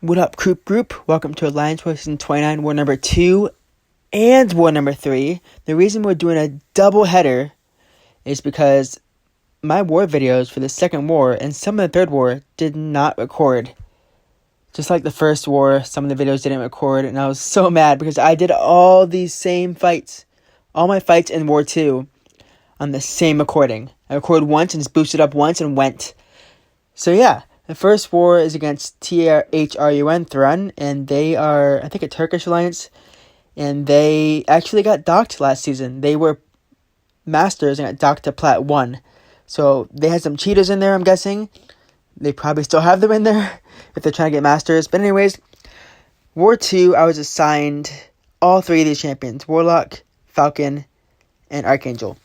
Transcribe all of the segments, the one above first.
What up, Coop Group? Welcome to Alliance War Season 29, War number 2 and War number 3. The reason we're doing a double header is because my war videos for the second war and some of the third war did not record. Just like the first war, some of the videos didn't record, and I was so mad because I did all these same fights, all my fights in War 2 on the same recording. I recorded once and just boosted up once and went. So yeah. The first war is against THRUN, and they are, I think, a Turkish alliance, and they actually got docked last season. They were masters and got docked to Plat 1. So they had some cheaters in there, I'm guessing. They probably still have them in there if they're trying to get masters. But anyways, War 2, I was assigned all three of these champions, Warlock, Falcon, and Archangel.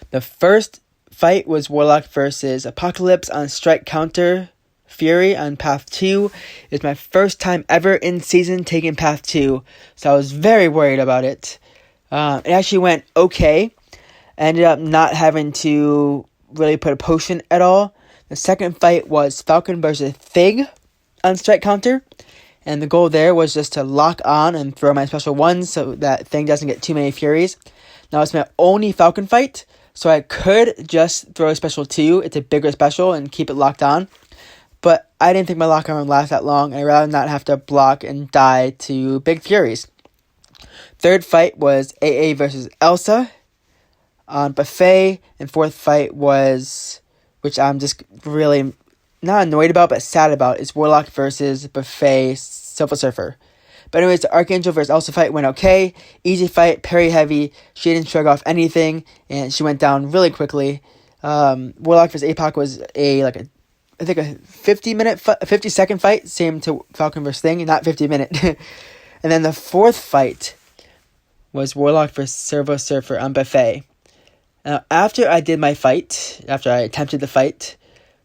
The first fight was Warlock versus Apocalypse on Strike Counter Fury on Path 2. It's my first time ever in season taking Path 2, so I was very worried about it. It actually went okay. I ended up not having to really put a potion at all. The second fight was Falcon versus Fig on Strike Counter, and the goal there was just to lock on and throw my special ones so that Thing doesn't get too many Furies. Now it's my only Falcon fight, so I could just throw a special 2. It's a bigger special and keep it locked on. But I didn't think my lock on would last that long. I'd rather not have to block and die to big Furies. Third fight was AA versus Elsa on Buffet. And fourth fight was, which I'm just really not annoyed about, but sad about, is Warlock versus Buffet Silver Surfer. But anyways, the Archangel versus Elsa fight went okay. Easy fight, parry heavy. She didn't shrug off anything, and she went down really quickly. Warlock versus Apoc was a 50-second fight, same to Falcon versus Thing, not 50-minute. And then the fourth fight was Warlock versus Silver Surfer on Buffet. Now, after I did my fight, after I attempted the fight,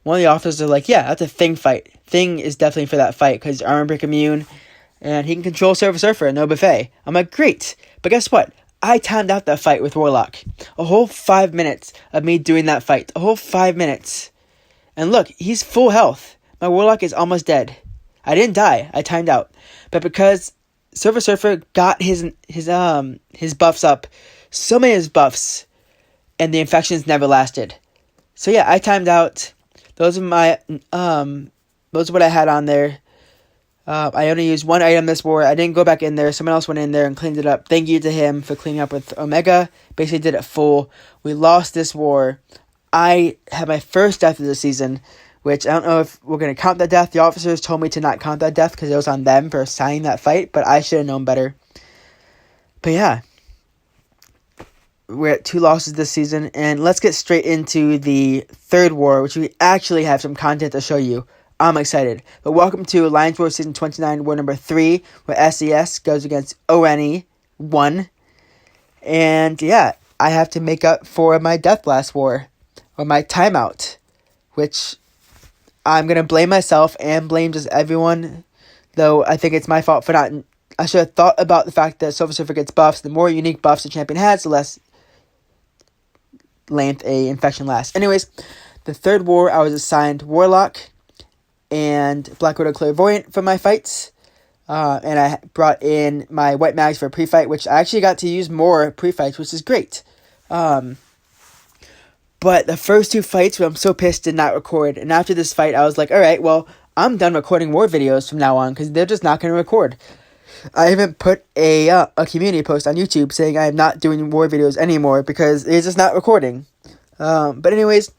one of the officers was like, yeah, that's a Thing fight. Thing is definitely for that fight because he's armor break immune, and he can control Silver Surfer and no Buffet. I'm like, great. But guess what? I timed out that fight with Warlock. A whole 5 minutes of me doing that fight. A whole 5 minutes. And look, he's full health. My Warlock is almost dead. I didn't die. I timed out. But because Silver Surfer got his buffs up, so many of his buffs, and the infections never lasted. So yeah, I timed out. Those are what I had on there. I only used one item this war. I didn't go back in there. Someone else went in there and cleaned it up. Thank you to him for cleaning up with Omega. Basically did it full. We lost this war. I had my first death of the season, which I don't know if we're going to count that death. The officers told me to not count that death because it was on them for assigning that fight, but I should have known better. But yeah, we're at 2 losses this season, and let's get straight into the third war, which we actually have some content to show you. I'm excited. But welcome to Alliance War Season 29, War number 3, where SAS goes against ONE 1. And yeah, I have to make up for my Death Blast War, or my timeout, which I'm going to blame myself and blame just everyone, though I think it's my fault for not. I should have thought about the fact that Silver Surfer gets buffs. The more unique buffs the champion has, the less length a infection lasts. Anyways, the third war, I was assigned Warlock and Black Widow Clairvoyant for my fights. And I brought in my White Mags for Prefight, which I actually got to use more Prefights, which is great. But the first 2 fights, I'm so pissed, did not record. And after this fight, I was like, alright, well, I'm done recording war videos from now on, because they're just not going to record. I even put a community post on YouTube saying I am not doing war videos anymore, because it's just not recording. But anyways,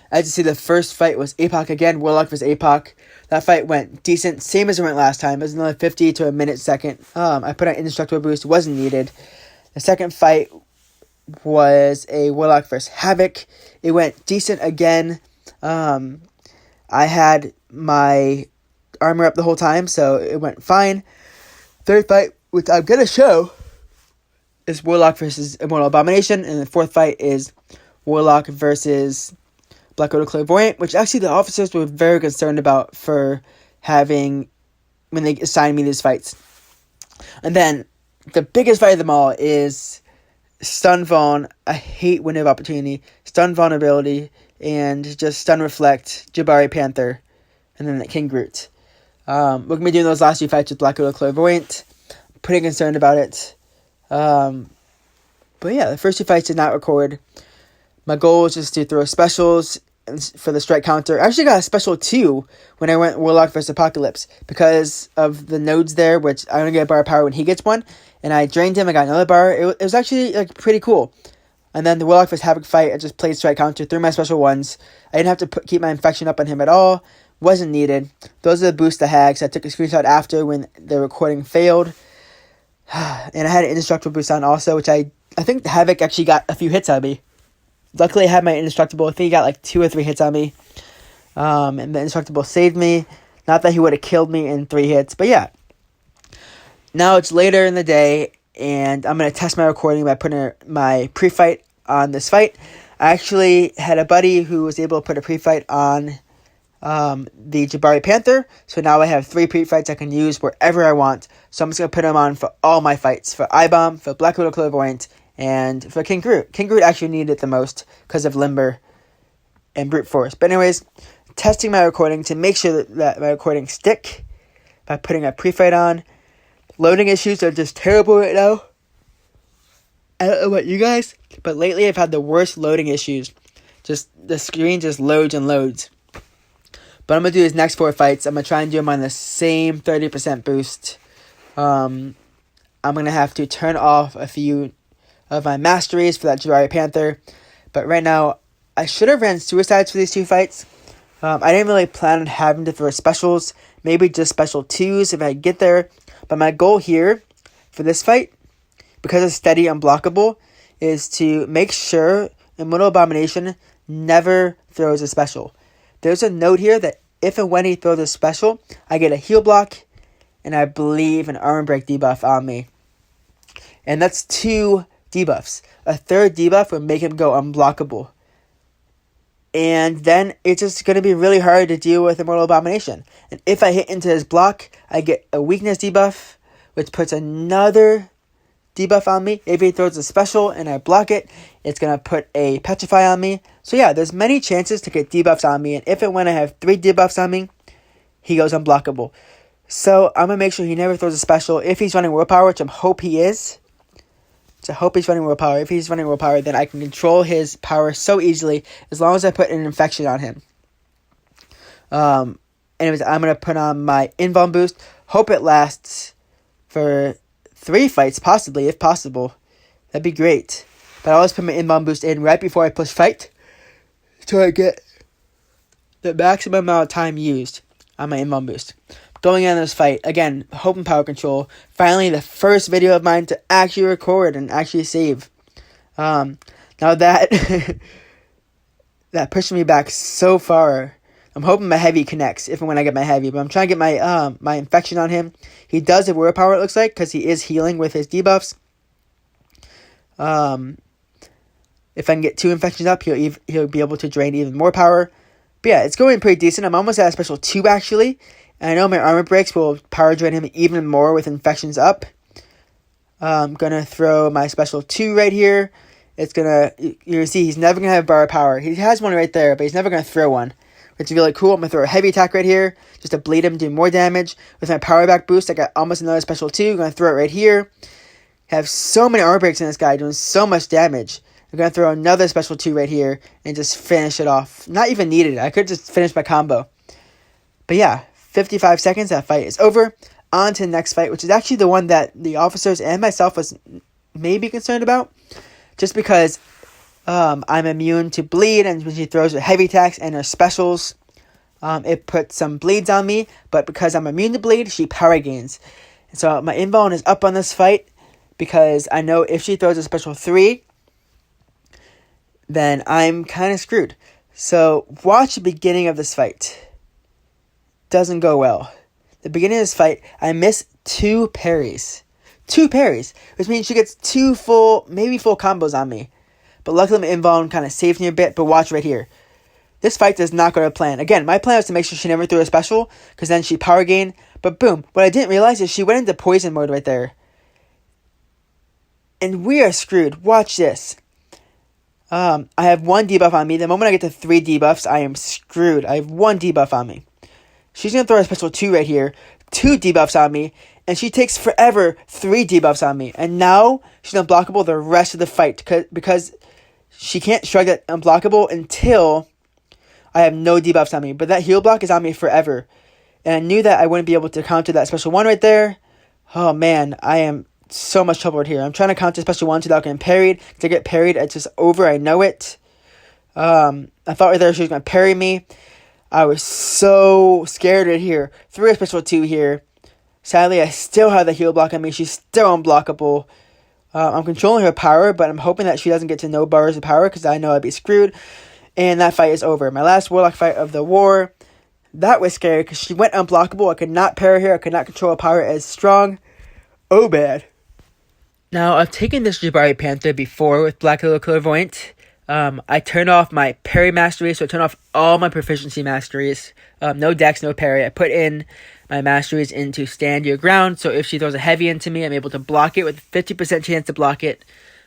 as you see, the first fight was Apoc again, Warlock vs. Apoc. That fight went decent, same as it went last time. It was another 50 to a minute second. I put an indestructible boost, wasn't needed. The second fight was a Warlock vs. Havok. It went decent again. I had my armor up the whole time, so it went fine. Third fight, which I'm going to show, is Warlock versus Immortal Abomination. And the fourth fight is Warlock versus Black Widow Clairvoyant, which actually the officers were very concerned about for having when they assigned me these fights. And then the biggest fight of them all is Stun Vaughn. I hate Window of Opportunity. Stun Vulnerability and just Stun Reflect, Jabari Panther, and then King Groot. We're going to be doing those last few fights with Black Widow Clairvoyant. Pretty concerned about it. But yeah, the first two fights did not record. My goal was just to throw specials for the strike counter. I actually got a special 2 when I went Warlock vs. Apocalypse because of the nodes there, which I only get a bar of power when he gets one. And I drained him, I got another bar. It was actually like pretty cool. And then the Warlock vs. Havok fight, I just played strike counter, threw my special 1s. I didn't have to keep my infection up on him at all. Wasn't needed. Those are the boosts I had, because I took a screenshot after when the recording failed. And I had an indestructible boost on also, which I think Havok actually got a few hits on me. Luckily, I had my indestructible. I think he got like 2 or 3 hits on me. And the indestructible saved me. Not that he would have killed me in 3 hits, but yeah. Now it's later in the day, and I'm going to test my recording by putting my pre-fight on this fight. I actually had a buddy who was able to put a pre-fight on the Jabari Panther, so now I have 3 pre-fights I can use wherever I want. So I'm just going to put them on for all my fights, for Ibom, for Black Widow Clairvoyant, and for King Groot. King Groot actually needed it the most because of Limber and Brute Force. But anyways, testing my recording to make sure that my recordings stick by putting a pre-fight on. Loading issues are just terrible right now. I don't know about you guys, but lately I've had the worst loading issues. Just the screen just loads and loads. But I'm going to do these next 4 fights. I'm going to try and do them on the same 30% boost. I'm going to have to turn off a few of my masteries for that Jabari Panther. But right now, I should have ran suicides for these 2 fights. I didn't really plan on having to throw specials. Maybe just special 2s if I get there. But my goal here for this fight, because it's steady unblockable, is to make sure Immortal Abomination never throws a special. There's a note here that if and when he throws a special, I get a heal block, and I believe an armor break debuff on me. And that's 2 debuffs. A 3rd debuff would make him go unblockable. And then it's just going to be really hard to deal with Immortal Abomination. And if I hit into his block, I get a weakness debuff, which puts another debuff on me. If he throws a special and I block it, it's going to put a petrify on me. So yeah, there's many chances to get debuffs on me. And if and when I have 3 debuffs on me, he goes unblockable. So I'm going to make sure he never throws a special. If he's running willpower, which I hope he is. So I hope he's running willpower. If he's running willpower, then I can control his power so easily as long as I put an infection on him. Anyways, I'm going to put on my invuln boost. Hope it lasts for 3 fights, possibly, if possible. That'd be great. But I always put my invuln boost in right before I push fight, so I get the maximum amount of time used on my invuln boost. Going into this fight, again, hope and power control. Finally, the first video of mine to actually record and actually save. Now that that pushed me back so far. I'm hoping my heavy connects if and when I get my heavy. But I'm trying to get my infection on him. He does have willpower, it looks like, because he is healing with his debuffs. If I can get 2 infections up, he'll be able to drain even more power. But yeah, it's going pretty decent. I'm almost at a special 2, actually. And I know my armor breaks will power drain him even more with infections up. I'm going to throw my special 2 right here. It's going to, you'll see, he's never going to have a bar of power. He has one right there, but he's never going to throw one, which is really cool. I'm going to throw a heavy attack right here, just to bleed him, do more damage. With my power back boost, I got almost another special 2. I'm going to throw it right here. Have so many armor breaks in this guy, doing so much damage. I'm going to throw another special 2 right here, and just finish it off. Not even needed. I could just finish my combo. But yeah, 55 seconds, that fight is over. On to the next fight, which is actually the one that the officers and myself was maybe concerned about. Just because I'm immune to bleed, and when she throws her heavy attacks and her specials, it puts some bleeds on me. But because I'm immune to bleed, she power gains. And so my invuln is up on this fight, because I know if she throws a special 3, then I'm kind of screwed. So watch the beginning of this fight. Doesn't go well. The beginning of this fight, I miss 2 parries. 2 parries, which means she gets 2 maybe full combos on me. But luckily my invuln kind of saved me a bit, but watch right here. This fight does not go to plan. Again, my plan was to make sure she never threw a special, because then she power gain. But boom, what I didn't realize is she went into poison mode right there. And we are screwed. Watch this. I have 1 debuff on me. The moment I get to 3 debuffs, I am screwed. I have 1 debuff on me. she's going to throw a special 2 right here. 2 debuffs on me. And she takes forever 3 debuffs on me. And now she's unblockable the rest of the fight. Because she can't shrug that unblockable until I have no debuffs on me. But that heal block is on me forever. And I knew that I wouldn't be able to counter that special 1 right there. Oh man, I am so much trouble here. I'm trying to counter special 1 without getting parried. To get parried, it's just over. I know it. I thought right there she was going to parry me. I was so scared right here. 3 special 2 here. Sadly, I still have the heal block on me. She's still unblockable. I'm controlling her power, but I'm hoping that she doesn't get to no bars of power because I know I'd be screwed. And that fight is over. My last Warlock fight of the war. That was scary because she went unblockable. I could not parry her. I could not control her power as strong. Oh, bad. Now, I've taken this Jabari Panther before with Black Little Clairvoyant. I turned off my parry mastery, so I turned off all my proficiency masteries. No dex, no parry. I put in my masteries into stand your ground, so if she throws a heavy into me, I'm able to block it with 50% chance to block it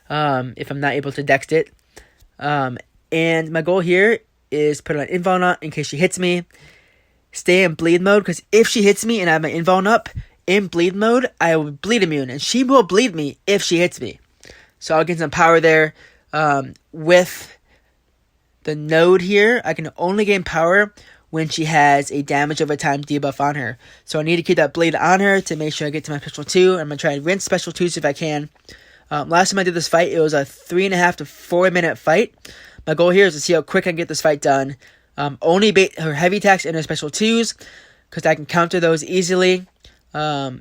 if I'm not able to dex it. And my goal here is put on invuln on in case she hits me. Stay in bleed mode, because if she hits me and I have my invuln up, in bleed mode, I will bleed immune, and she will bleed me if she hits me. So I'll get some power there. With the node here, I can only gain power when she has a damage over time debuff on her. So I need to keep that blade on her to make sure I get to my special 2. I'm going to try and rinse special 2s if I can. Last time I did this fight, it was a 3.5 to 4 minute fight. My goal here is to see how quick I can get this fight done. Only bait her heavy attacks and her special 2s, because I can counter those easily.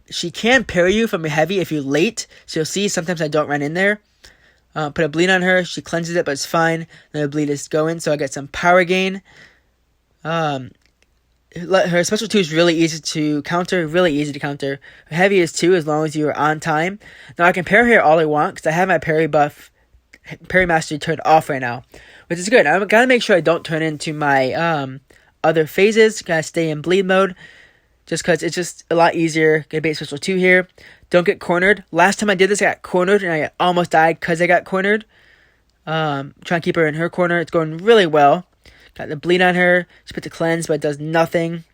She can parry you from a heavy if you're late. So you'll see sometimes I don't run in there. Put a bleed on her. She cleanses it, but it's fine. Then the bleed is going, so I get some power gain. Her special 2 is really easy to counter. Her heavy is 2 as long as you are on time. Now I can parry her all I want because I have my parry mastery turned off right now, which is good. I gotta make sure I don't turn into my other phases. Gotta stay in bleed mode. Just because it's just a lot easier. Get bait special 2 here. Don't get cornered. Last time I did this, I got cornered, and I almost died because I got cornered. Trying to keep her in her corner. It's going really well. Got the bleed on her. She puts a cleanse, but it does nothing.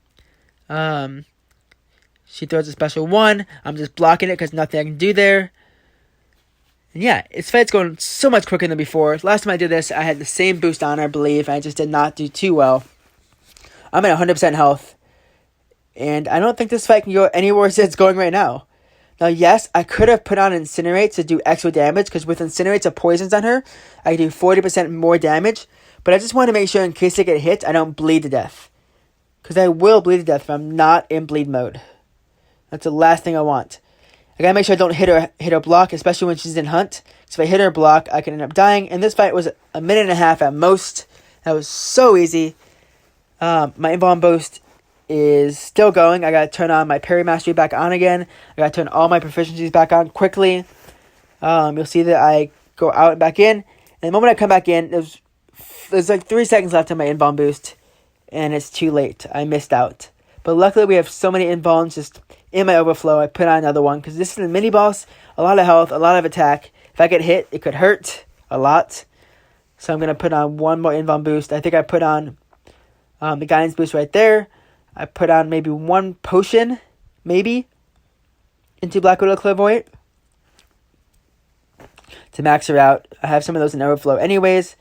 She throws a special 1. I'm just blocking it because nothing I can do there. And yeah, this fight's going so much quicker than before. Last time I did this, I had the same boost on her, I believe. I just did not do too well. I'm at 100% health. And I don't think this fight can go any worse than it's going right now. Now, yes, I could have put on Incinerate to do extra damage, because with Incinerates of poisons on her, I can do 40% more damage. But I just want to make sure in case I get hit, I don't bleed to death. Because I will bleed to death if I'm not in bleed mode. That's the last thing I want. I gotta make sure I don't hit her block, especially when she's in hunt. So if I hit her block, I can end up dying. And this fight was a minute and a half at most. That was so easy. My invuln boost is still going. I gotta turn on my parry mastery back on again. I gotta turn all my proficiencies back on quickly. You'll see that I go out and back in. And the moment I come back in, there's like 3 seconds left on my invuln boost. And it's too late. I missed out. But luckily we have so many invulns just in my overflow. I put on another one because this is a mini boss. A lot of health, a lot of attack. If I get hit, it could hurt a lot. So I'm going to put on one more invuln boost. I think I put on the guidance boost right there. I put on maybe 1 potion, maybe, into Black Widow Clairvoyant to max her out. I have some of those in overflow anyways.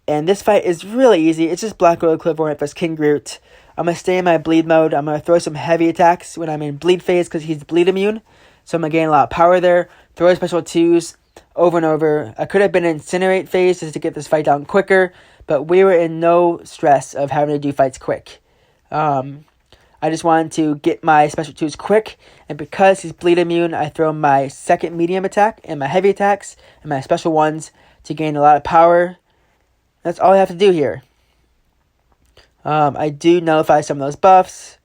And this fight is really easy. It's just Black Widow Clairvoyant versus King Groot. I'm going to stay in my bleed mode. I'm going to throw some heavy attacks when I'm in bleed phase because he's bleed immune. So I'm going to gain a lot of power there. Throw special 2s over and over. I could have been in Incinerate phase just to get this fight down quicker. But we were in no stress of having to do fights quick. I just wanted to get my special 2s quick. And because he's bleed immune, I throw my second medium attack and my heavy attacks and my special 1s to gain a lot of power. That's all I have to do here. I do nullify some of those buffs.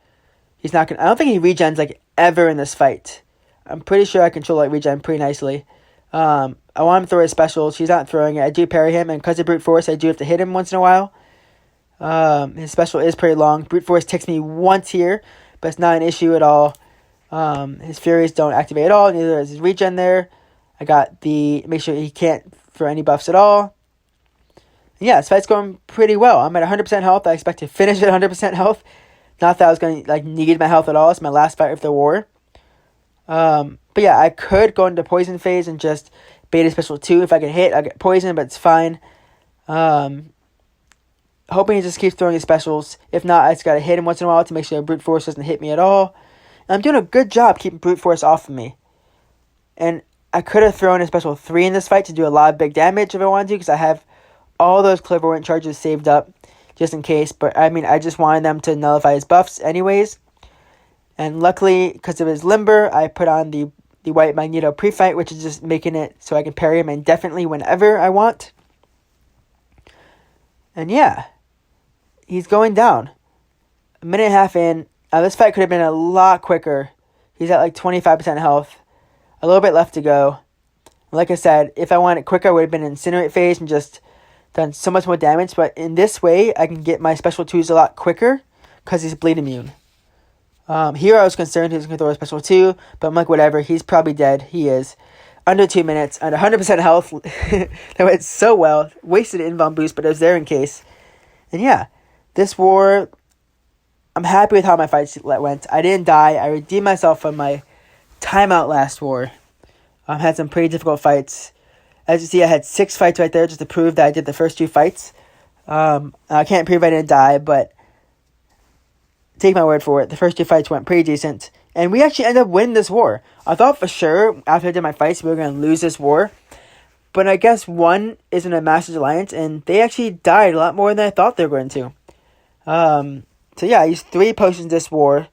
He's not gonna. I don't think he regens like ever in this fight. I'm pretty sure I control like regen pretty nicely. I want him to throw his special. She's not throwing it. I do parry him, and because of brute force, I do have to hit him once in a while. His special is pretty long. Brute force takes me once here, but it's not an issue at all. His furies don't activate at all. Neither is his regen there. I got the make sure he can't throw any buffs at all. Yeah, this fight's going pretty well. I'm at 100% health. I expect to finish at 100% health. Not that I was going to like need my health at all. It's my last fight of the war. But yeah, I could go into poison phase and just bait a special 2. If I can hit, I'll get poison, but it's fine. Hoping he just keeps throwing his specials. If not, I just got to hit him once in a while to make sure brute force doesn't hit me at all. And I'm doing a good job keeping brute force off of me. And I could have thrown a special 3 in this fight to do a lot of big damage if I wanted to, because I have all those clairvoyant charges saved up just in case. But I mean, I just wanted them to nullify his buffs anyways. And luckily, because of his limber, I put on the white magneto Prefight, which is just making it so I can parry him indefinitely whenever I want. And yeah, he's going down. A minute and a half in. This fight could have been a lot quicker. He's at like 25% health. A little bit left to go. Like I said, if I wanted it quicker, I would have been in incinerate phase and just done so much more damage. But in this way, I can get my special 2s a lot quicker because he's bleed immune. Here I was concerned he was going to throw a special 2, but I'm like, whatever, he's probably dead. He is. Under 2 minutes, at 100% health. That went so well. Wasted an invuln boost, but it was there in case. And yeah, this war, I'm happy with how my fights went. I didn't die. I redeemed myself from my timeout last war. Had some pretty difficult fights. As you see, I had 6 fights right there just to prove that I did the first 2 fights. I can't prove I didn't die, but take my word for it. The first 2 fights went pretty decent. And we actually ended up winning this war. I thought for sure, after I did my fights, we were going to lose this war. But I guess 1 isn't a Masters Alliance, and they actually died a lot more than I thought they were going to. So yeah, I used 3 potions this war.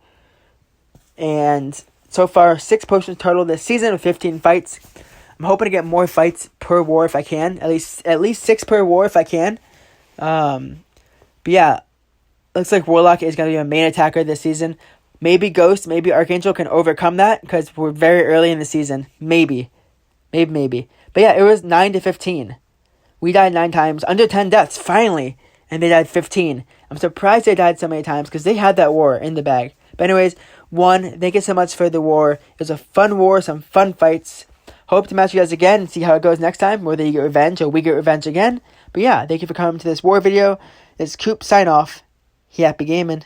And so far, 6 potions total this season with 15 fights. I'm hoping to get more fights per war if I can. At least 6 per war if I can. But yeah, looks like Warlock is going to be a main attacker this season. Maybe Ghost, maybe Archangel can overcome that because we're very early in the season. Maybe. But yeah, it was 9-15. We died 9 times. Under 10 deaths, finally. And they died 15. I'm surprised they died so many times because they had that war in the bag. But anyways, 1, thank you so much for the war. It was a fun war, some fun fights. Hope to match you guys again and see how it goes next time. Whether you get revenge or we get revenge again. But yeah, thank you for coming to this war video. This Coop sign off. Happy gaming.